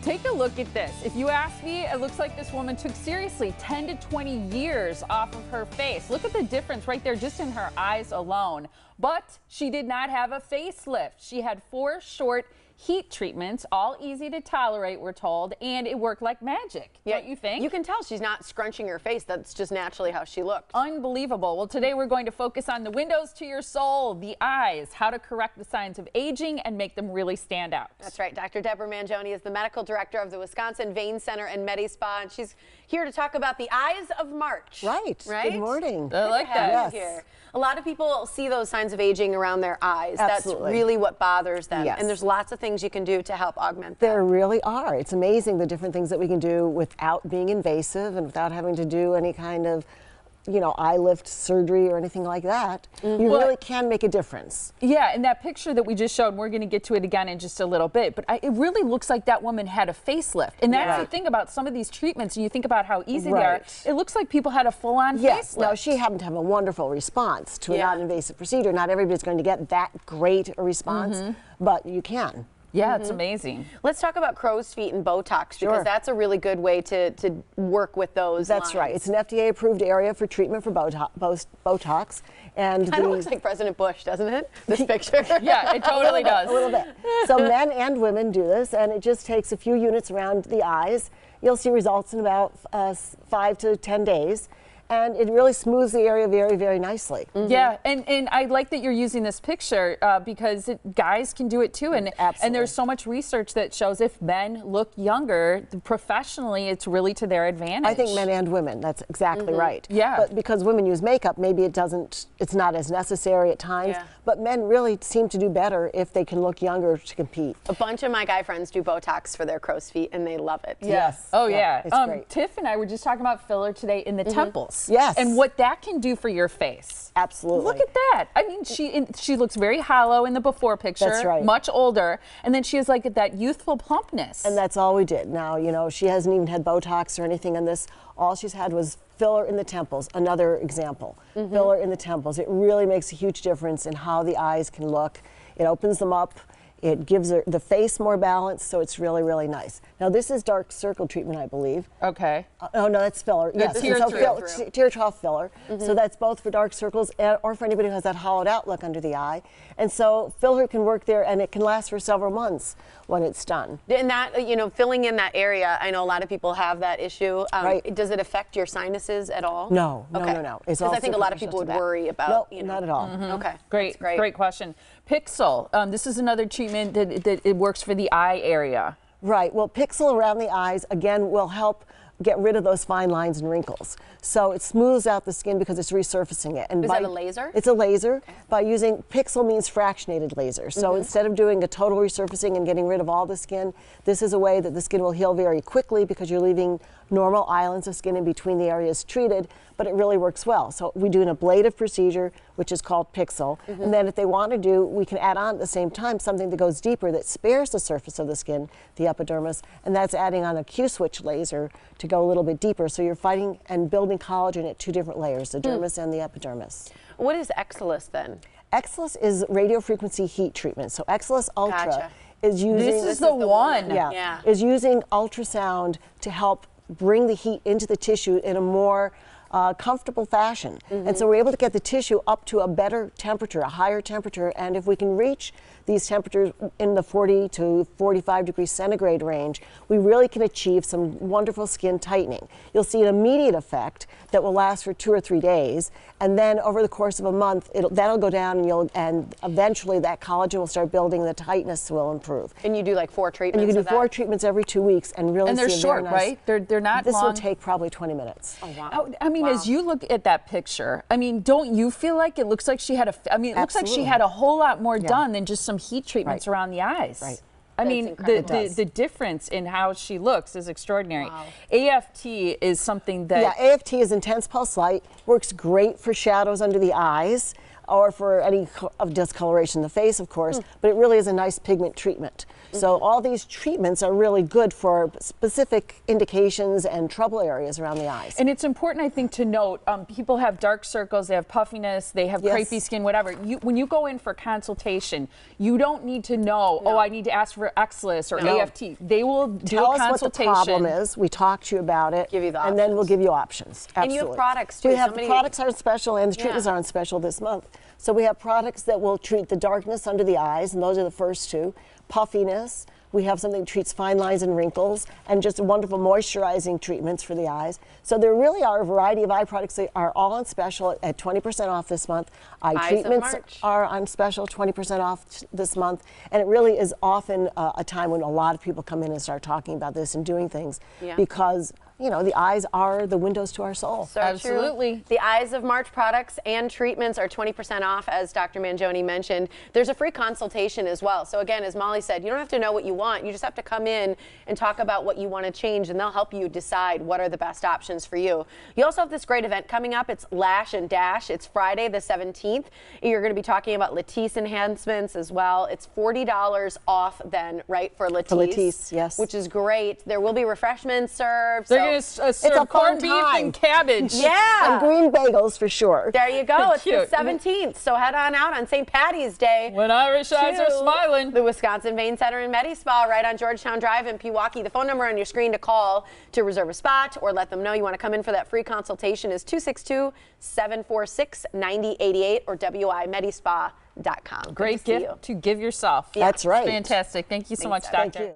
Take a look at this. If you ask me, it looks like this woman took seriously 10 to 20 years off of her face. Look at the difference right there just in her eyes alone. But she did not have a facelift. She had 4 short heat treatments, all easy to tolerate, we're told, and it worked like magic. Yeah, don't you think? You can tell she's not scrunching her face. That's just naturally how she looked. Unbelievable. Well, today we're going to focus on the windows to your soul, the eyes, how to correct the signs of aging and make them really stand out. That's right. Dr. Deborah Manjoney is the medical director of the Wisconsin Vein Center and MediSpa, and she's here to talk about the eyes of March. Right. Good morning. I like that. Yes. Here. A lot of people see those signs of aging around their eyes. Absolutely. That's really what bothers them. Yes. And there's lots of things you can do to help augment that. There really are. It's amazing the different things that we can do without being invasive and without having to do any kind of, you know, eye lift surgery or anything like that. You really can make a difference. Yeah, and that picture that we just showed, and we're going to get to it again in just a little bit, but it really looks like that woman had a facelift. And that's the thing about some of these treatments, and you think about how easy they are, it looks like people had a full-on facelift. Now, she happened to have a wonderful response to a non-invasive procedure. Not everybody's going to get that great a response, but you can. Yeah, it's amazing. Let's talk about crow's feet and Botox, because that's a really good way to work with those That's right. It's an FDA-approved area for treatment for Botox. And kind of looks like President Bush, doesn't it, this picture? Yeah, it totally does. A little bit. So men and women do this, and it just takes a few units around the eyes. You'll see results in about 5 to 10 days. And it really smooths the area very, very nicely. Yeah, and I like that you're using this picture because guys can do it too. And there's so much research that shows if men look younger, professionally, it's really to their advantage. I think men and women, that's exactly right. Yeah. But because women use makeup, maybe it's not as necessary at times. Yeah. But men really seem to do better if they can look younger to compete. A bunch of my guy friends do Botox for their crow's feet, and they love it. Yes. Oh, yeah. It's great. Tiff and I were just talking about filler today in the temples. Yes. And what that can do for your face. Absolutely. Look at that. I mean, she looks very hollow in the before picture. That's right. Much older. And then she has like that youthful plumpness. And that's all we did. Now, you know, she hasn't even had Botox or anything in this. All she's had was filler in the temples, another example. Filler in the temples. It really makes a huge difference in how the eyes can look. It opens them up. It gives the face more balance, so it's really, really nice. Now, this is dark circle treatment, I believe. Okay. Oh, no, that's filler. Yes, tear trough filler. So that's both for dark circles or for anybody who has that hollowed out look under the eye. And so filler can work there, and it can last for several months when it's done. And that, you know, filling in that area, I know a lot of people have that issue. Does it affect your sinuses at all? No, no. Because I think a lot of people would worry about, no, not at all. Okay. Great question. Pixel, this is another treatment that it works for the eye area. Right. Well, Pixel around the eyes, again, will help get rid of those fine lines and wrinkles. So it smooths out the skin because it's resurfacing it. And is that a laser? It's a laser. Okay. By using, Pixel means fractionated laser. So instead of doing a total resurfacing and getting rid of all the skin, this is a way that the skin will heal very quickly because you're leaving normal islands of skin in between the areas treated, but it really works well. So we do an ablative procedure, which is called Pixel. And then if they want to do, we can add on at the same time something that goes deeper that spares the surface of the skin, the epidermis, and that's adding on a Q-switch laser to go a little bit deeper. So you're fighting and building collagen at 2 different layers, the dermis and the epidermis. What is Exilis then? Exilis is radio frequency heat treatment. So Exilis Ultra is using... This is the one. Is using ultrasound to help bring the heat into the tissue in a more comfortable fashion. And so we're able to get the tissue up to a better temperature, a higher temperature, and if we can reach these temperatures in the 40 to 45 degrees centigrade range, we really can achieve some wonderful skin tightening. You'll see an immediate effect that will last for 2 or 3 days, and then over the course of a month, that'll go down, and eventually that collagen will start building, the tightness will improve. And you do like 4 treatments? And you can do 4 treatments every 2 weeks, and really they're see a short, very nice, right? They're not This long. will take probably 20 minutes. Oh, wow. I mean, as you look at that picture, I mean, don't you feel like it looks like she had it looks like she had a whole lot more done than just some heat treatments around the eyes. Right. I mean, the difference in how she looks is extraordinary. AFT is something that... Yeah, AFT is intense pulse light, works great for shadows under the eyes. or for any of discoloration in the face, of course, but it really is a nice pigment treatment. So all these treatments are really good for specific indications and trouble areas around the eyes. And it's important, I think, to note, people have dark circles, they have puffiness, they have crepey skin, whatever. When you go in for consultation, you don't need to know, oh, I need to ask for Exilis or AFT. They will do a consultation. Tell us what the problem is. We talk to you about it. Give you the and then we'll give you options. Absolutely. And you have products too. We have the products are on special and the treatments are on special this month. So we have products that will treat the darkness under the eyes, and those are the first two. Puffiness. We have something that treats fine lines and wrinkles, and just wonderful moisturizing treatments for the eyes. So there really are a variety of eye products that are all on special at 20% off this month. Eye treatments are on special, 20% off this month. And it really is often a time when a lot of people come in and start talking about this and doing things because, you know, the eyes are the windows to our soul. So absolutely. True. The Eyes of March products and treatments are 20% off, as Dr. Manjoney mentioned. There's a free consultation as well. So again, as Molly said, you don't have to know what you want. You just have to come in and talk about what you want to change, and they'll help you decide what are the best options for you. You also have this great event coming up. It's Lash and Dash. It's Friday the 17th. You're going to be talking about Latisse enhancements as well. It's $40 off then, right, for Latisse? For Latisse, yes. Which is great. There will be refreshments served. They're going to serve corned beef and cabbage. Yeah. And green bagels for sure. There you go. It's the 17th. So head on out on St. Patty's Day. When Irish eyes are smiling. The Wisconsin Vein Center and MediSpa right on Georgetown Drive in Pewaukee. The phone number on your screen to call to reserve a spot or let them know you want to come in for that free consultation is 262-746-9088 or WIMedispa.com. Great gift to give yourself. That's right. Fantastic. Thank you so much, Doctor. Thank you.